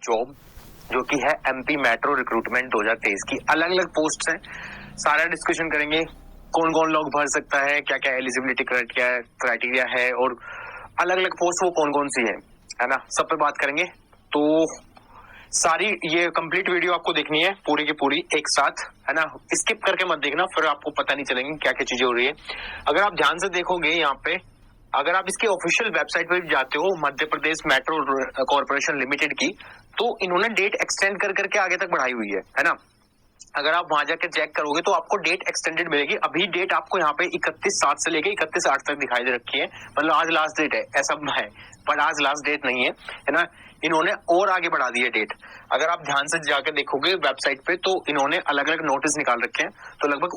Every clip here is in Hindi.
जॉब जो कि है एमपी मेट्रो रिक्रूटमेंट 2023 की। अलग अलग पोस्ट हैं, सारा डिस्कशन करेंगे, कौन कौन लोग भर सकता है, क्या क्या एलिजिबिलिटी क्राइटेरिया है और अलग अलग पोस्ट वो कौन कौन सी है ना, सब पे बात करेंगे। तो सारी ये कंप्लीट वीडियो आपको देखनी है पूरी की पूरी एक साथ, है ना, स्किप करके मत देखना, फिर आपको पता नहीं चलेंगे क्या क्या चीजें हो रही है। अगर आप ध्यान से देखोगे यहाँ पे, अगर आप इसके ऑफिशियल वेबसाइट पे जाते हो Madhya Pradesh metro corporation limited की, तो इन्होंने डेट एक्सटेंड कर करके आगे तक बढ़ाई हुई है ना। अगर आप वहां जाकर चेक करोगे तो आपको डेट एक्सटेंडेड मिलेगी। अभी डेट आपको यहाँ पे 31/7 से लेके 31/8 तक दिखाई दे रखी है, मतलब आज लास्ट डेट है ऐसा है, पर आज लास्ट डेट नहीं है ना। इन्होंने और आगे बढ़ा दी है डेट। अगर आप ध्यान से जाकर देखोगे वेबसाइट पे तो इन्होंने अलग अलग नोटिस निकाल रखे हैं। तो लगभग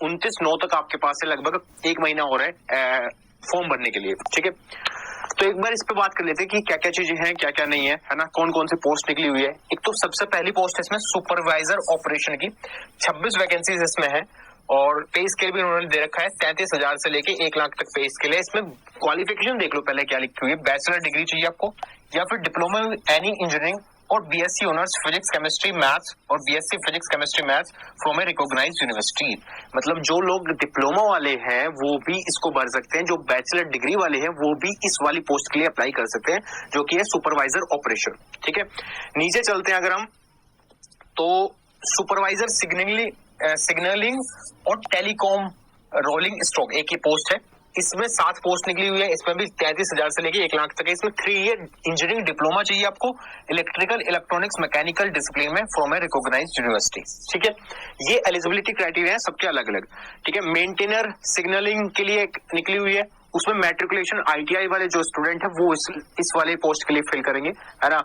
29/9 तक आपके पास है, लगभग 1 महीना हो रहा है फॉर्म भरने के लिए, ठीक है। तो एक बार इस पे बात कर लेते हैं कि क्या क्या चीजें हैं, क्या क्या नहीं है ना, कौन कौन सी पोस्ट निकली हुई है। एक तो सबसे पहली पोस्ट है इसमें सुपरवाइजर ऑपरेशन की, 26 वैकेंसीज इसमें है और पे स्केल भी उन्होंने दे रखा है 33,000 से लेके 1 लाख तक पे स्केल है। इसमें क्वालिफिकेशन देख लो पहले क्या लिखी हुई है, बैचलर डिग्री चाहिए आपको या फिर डिप्लोमा एनी इंजीनियरिंग और BSc honours physics chemistry maths और BSc physics chemistry maths from a recognised university. मतलब जो लोग डिप्लोमा वाले हैं वो भी इसको भर सकते हैं, जो बैचलर डिग्री वाले हैं वो भी इस वाली पोस्ट के लिए अप्लाई कर सकते हैं, जो कि है सुपरवाइजर ऑपरेशन, ठीक है। नीचे चलते हैं अगर हम, तो सुपरवाइजर सिग्नलिंग और टेलीकॉम रोलिंग स्टॉक एक ही पोस्ट है। इसमें 7 पोस्ट निकली हुई है, इसमें भी 33,000 से लेके 1 लाख तक है। इसमें 3 ईयर इंजीनियरिंग डिप्लोमा चाहिए आपको इलेक्ट्रिकल इलेक्ट्रॉनिक्स मैकेनिकल डिसिप्लिन में फ्रॉम ए रिकॉग्नाइज्ड यूनिवर्सिटी, ठीक है। ये एलिजिबिलिटी क्राइटेरिया है सबके अलग अलग, ठीक है। मेंटेनर सिग्नलिंग के लिए निकली हुई है, उसमें मैट्रिकुलेशन आईटीआई वाले जो स्टूडेंट है वो इस वाले पोस्ट के लिए फिल करेंगे, है ना।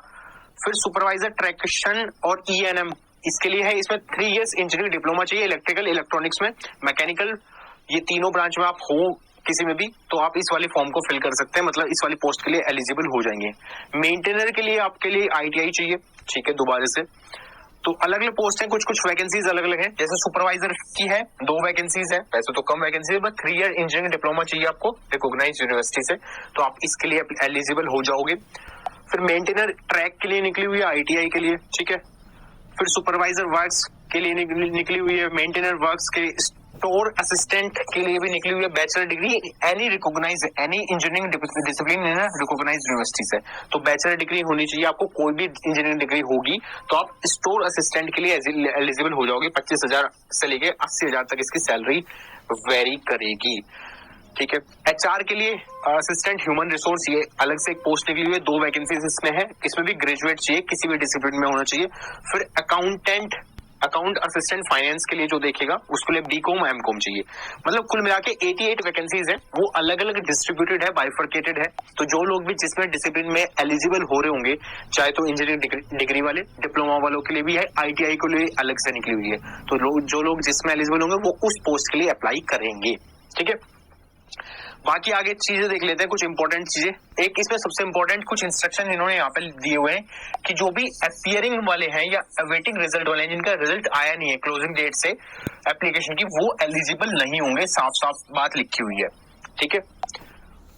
फिर सुपरवाइजर ट्रैक्शन और ईएनएम इसके लिए है, इसमें 3 इयर्स इंजीनियरिंग डिप्लोमा चाहिए इलेक्ट्रिकल इलेक्ट्रॉनिक्स में मैकेनिकल, ये तीनों ब्रांच में आप हो किसी में भी तो आप इस वाली फॉर्म को फिल कर सकते हैं, मतलब इस वाली पोस्ट के लिए एलिजिबल हो जाएंगे। मेंटेनर के लिए आपके लिए आईटीआई चाहिए, ठीक है, दोबारा से। तो अलग अलग पोस्ट है, कुछ कुछ वैकेंसीज अलग अलग है। जैसे सुपरवाइजर की है 2 वैकेंसीज है, वैसे तो कम वैकेंसी है, बट 3 ईयर इंजीनियरिंग डिप्लोमा चाहिए आपको रिकॉग्नाइज्ड यूनिवर्सिटी से, तो आप इसके लिए एलिजिबल हो जाओगे। फिर मेंटेनर ट्रैक के लिए निकली हुई है आईटीआई के लिए, ठीक है। फिर सुपरवाइजर वर्क्स के लिए निकली हुई है, मेंटेनर वर्क्स के, स्टोर असिस्टेंट के लिए भी निकली हुई है bachelor degree any engineering discipline in recognised university से। तो बैचलर डिग्री होनी चाहिए आपको, कोई भी इंजीनियरिंग डिग्री होगी तो आप स्टोर असिस्टेंट के लिए एलिजिबल हो जाओगे। 25,000 से लेके 80,000 तक इसकी सैलरी वेरी करेगी, ठीक है। एचआर के लिए असिस्टेंट ह्यूमन रिसोर्स, ये अलग से एक पोस्ट निकली हुई है, 2 वैकेंसीज इसमें है, इसमें भी ग्रेजुएट चाहिए, किसी भी डिसिप्लिन में होना चाहिए। फिर अकाउंट असिस्टेंट फाइनेंस के लिए जो देखेगा उसके लिए बीकॉम एमकॉम चाहिए। मतलब कुल मिला के 88 वैकेंसीज है, वो अलग अलग डिस्ट्रीब्यूटेड है, बाइफर्केटेड है। तो जो लोग भी जिसमें डिसिप्लिन में एलिजिबल हो रहे होंगे, चाहे तो इंजीनियरिंग डिग्री वाले, डिप्लोमा वालों के लिए भी है, आईटीआई के लिए अलग से निकली हुई है। तो जो लोग जिसमें एलिजिबल होंगे वो उस पोस्ट के लिए अप्लाई करेंगे, ठीक है। बाकी आगे चीजें देख लेते हैं, कुछ इंपॉर्टेंट चीजें। एक इसमें सबसे इंपॉर्टेंट कुछ इंस्ट्रक्शन इन्होंने यहाँ पे दिए हुए हैं कि जो भी अपीयरिंग वाले हैं या अवेटिंग रिजल्ट वाले हैं, जिनका रिजल्ट आया नहीं है क्लोजिंग डेट से एप्लीकेशन की, वो एलिजिबल नहीं होंगे, साफ साफ बात लिखी हुई है, ठीक है।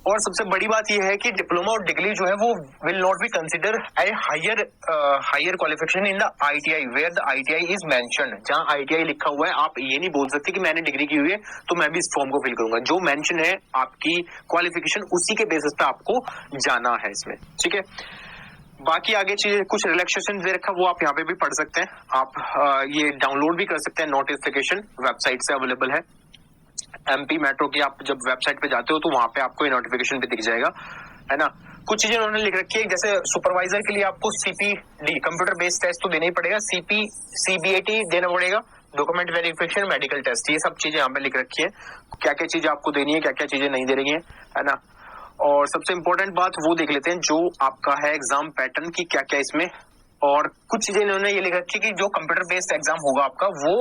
और सबसे बड़ी बात यह है कि डिप्लोमा और डिग्री जो है वो will not be consider a higher qualification in the ITI where the ITI is mentioned. जहां आईटीआई लिखा हुआ है आप ये नहीं बोल सकते कि मैंने डिग्री की हुई है तो मैं भी इस फॉर्म को फिल करूंगा। जो मेंशन है आपकी क्वालिफिकेशन उसी के बेसिस पे आपको जाना है इसमें, ठीक है। बाकी आगे चीजें कुछ रिलैक्सेशन दे रखा, वो आप यहाँ पे भी पढ़ सकते हैं। आप ये डाउनलोड भी कर सकते हैं, नोटिफिकेशन वेबसाइट से अवेलेबल है। एमपी मेट्रो की आप जब वेबसाइट पे जाते हो तो वहां पे आपको ये नोटिफिकेशन भी दिख जाएगा, है ना। कुछ चीजें उन्होंने लिख रखी है, जैसे सुपरवाइजर के लिए आपको सीपीडी कंप्यूटर बेस्ड टेस्ट तो देना ही पड़ेगा, सीबीएटी देना पड़ेगा, डॉक्यूमेंट वेरिफिकेशन, मेडिकल टेस्ट, ये सब चीजें यहाँ पे लिख रखी है। क्या क्या चीजें आपको देनी है, क्या क्या चीजें नहीं दे रही है ना। और सबसे इंपॉर्टेंट बात वो देख लेते हैं जो आपका है एग्जाम पैटर्न की, क्या क्या इसमें। और कुछ चीजें इन्होंने ये लिख रखी कि जो कंप्यूटर बेस्ड एग्जाम होगा आपका वो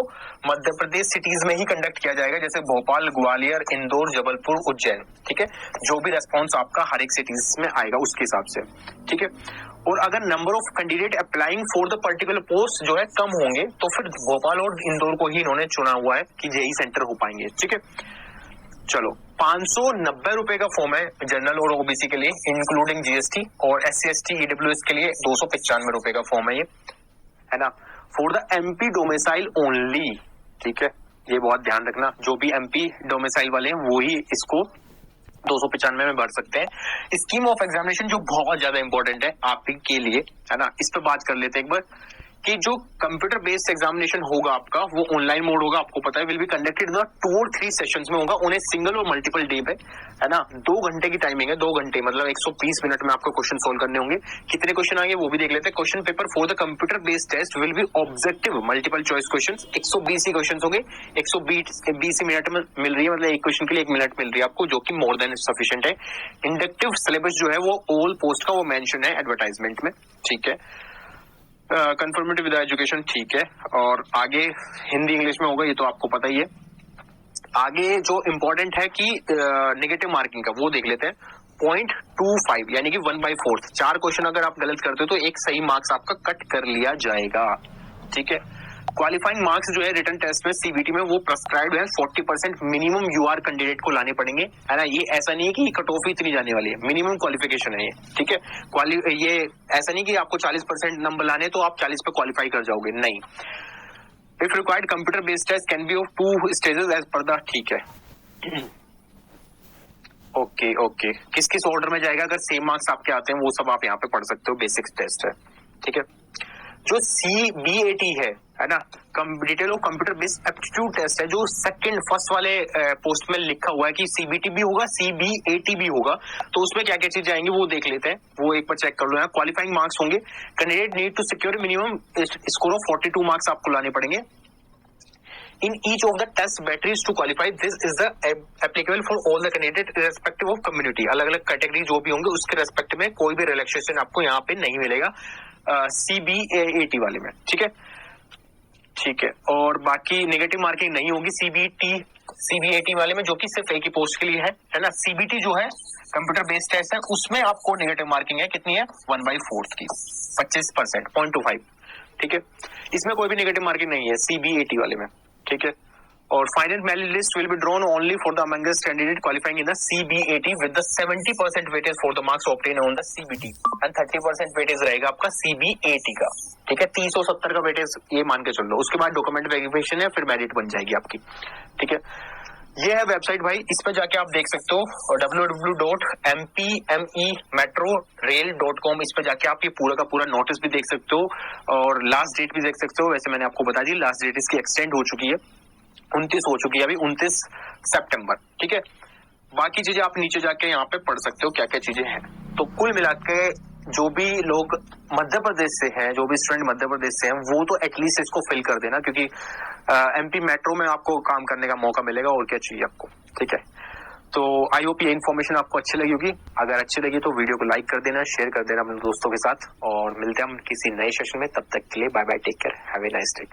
मध्य प्रदेश सिटीज में ही कंडक्ट किया जाएगा, जैसे भोपाल, ग्वालियर, इंदौर, जबलपुर, उज्जैन, ठीक है। जो भी रेस्पॉन्स आपका हर एक सिटीज में आएगा उसके हिसाब से, ठीक है। और अगर number of candidate applying for the particular post जो है कम होंगे तो फिर भोपाल और इंदौर को ही इन्होंने चुना हुआ है कि यही सेंटर हो पाएंगे, ठीक है। चलो 590 रुपए का फॉर्म है जनरल और ओबीसी के लिए इंक्लूडिंग जीएसटी, और SC/ST EWS के लिए 295 रुपए का फॉर्म है ये, है ना, for the MP domicile only. ठीक है, ये बहुत ध्यान रखना, जो भी MP डोमिसाइल वाले हैं वो ही इसको 295 में भर सकते हैं। स्कीम ऑफ एग्जामिनेशन जो बहुत ज्यादा इंपॉर्टेंट है आपके लिए, है ना, इस पे बात कर लेते हैं एक बार कि जो कंप्यूटर बेस्ड एग्जामिनेशन होगा आपका वो ऑनलाइन मोड होगा, आपको पता है, विल बी कंडक्टेड इन 2 और 3 सेशंस में होगा, उन्हें सिंगल और मल्टीपल डे पे, है ना। 2 घंटे की टाइमिंग है, 2 घंटे मतलब 120 मिनट में आपको क्वेश्चन सोल्व करने होंगे। कितने क्वेश्चन आएंगे वो भी देख लेते हैं। Question paper for the computer based test will be objective multiple choice question, 120 ही क्वेश्चन होंगे, 120 मिनट में मिल रही है, मतलब एक क्वेश्चन के लिए 1 मिनट मिल रही है आपको, जो कि मोर देन सफिशिएंट है। इंडक्टिव सिलेबस जो है वो ऑल पोस्ट का वो मेंशन है एडवर्टाइजमेंट में। ठीक है, कंफर्मेटिव विद एजुकेशन, ठीक है, और आगे हिंदी इंग्लिश में होगा, ये तो आपको पता ही है। आगे जो इंपॉर्टेंट है कि नेगेटिव मार्किंग का वो देख लेते हैं। 0.25 यानी कि 1/4, 4 क्वेश्चन अगर आप गलत करते हो तो एक सही मार्क्स आपका कट कर लिया जाएगा। ठीक है, क्वालिफाइंग मार्क्स जो है रिटन टेस्ट में सीबीटी में वो प्रेस्क्राइब्ड है, 40% मिनिमम यूआर कैंडिडेट को लाने पड़ेंगे, है ना। ये ऐसा नहीं है कि कट ऑफ इतनी जाने वाली है, मिनिमम क्वालिफिकेशन है ये। ठीक है, ये ऐसा नहीं कि आपको 40% नंबर लाने तो आप 40 पे क्वालिफाई कर जाओगे, नहीं। If required computer based test can be of 2 stages as per the, ठीक है, ओके, किस किस ऑर्डर में जाएगा, अगर सेम मार्क्स आपके आते हैं वो सब आप यहाँ पे पढ़ सकते हो, बेसिक टेस्ट है। ठीक है, जो CBAT है ना, detail of computer based aptitude test है, जो फर्स्ट वाले पोस्ट में लिखा हुआ है कि CBT भी होगा, CBAT भी होगा, तो उसमें क्या क्या चीजें आएंगी वो देख लेते हैं, वो एक बार चेक कर लो। यहाँ क्वालिफाइंग मार्क्स होंगे, candidate need to secure minimum score of 42 marks आपको लाने पड़ेंगे in each of the test batteries to qualify. This is the applicable for all the candidate irrespective of community. अलग अलग कैटेगरी जो भी होंगे उसके रेस्पेक्ट में कोई भी रिलैक्सेशन आपको यहाँ पे नहीं मिलेगा CBAT वाले में। ठीक है, और बाकी नेगेटिव मार्किंग नहीं होगी CBAT वाले में, जो कि सिर्फ एक ही पोस्ट के लिए है ना। CBT जो है कंप्यूटर बेस्ड टेस्ट है, उसमें आपको नेगेटिव मार्किंग है, कितनी है, 1/4 की, 25%, 0.25। ठीक है, इसमें कोई भी नेगेटिव मार्किंग नहीं है CBAT वाले में। ठीक है, और final merit list will be drawn only for the amongst candidate qualifying in the CBAT with the 70% weightage for the marks obtain on the CBT and 30% weightage रहेगा आपका CBAT का। ठीक है, 370 का वेटेज ये मान के चल लो, उसके बाद डॉक्यूमेंट वेरिफिकेशन है, फिर मेरिट बन जाएगी आपकी। ठीक है, ये है वेबसाइट भाई, इस पे जाके आप देख सकते हो, www.mpmetrorail.com, इस पे जाके आप ये पूरा का पूरा नोटिस भी देख सकते हो और लास्ट डेट भी देख सकते हो। वैसे मैंने आपको बता दी लास्ट डेट इसकी एक्सटेंड हो चुकी है, 29 हो चुकी है अभी, 29 सितंबर। ठीक है, बाकी चीजें आप नीचे जाके यहाँ पे पढ़ सकते हो क्या क्या चीजें हैं। तो कुल मिला के जो भी लोग मध्य प्रदेश से हैं, जो भी स्टूडेंट मध्य प्रदेश से हैं, वो तो एटलीस्ट इसको फिल कर देना, क्योंकि MP मेट्रो में आपको काम करने का मौका मिलेगा, और क्या चाहिए आपको। ठीक है, तो आई होप ये इन्फॉर्मेशन आपको अच्छी लगी होगी। अगर अच्छी लगी तो वीडियो को लाइक कर देना, शेयर कर देना अपने दोस्तों के साथ, और मिलते हैं हम किसी नए सेशन में। तब तक के लिए bye bye, take care, have a nice day.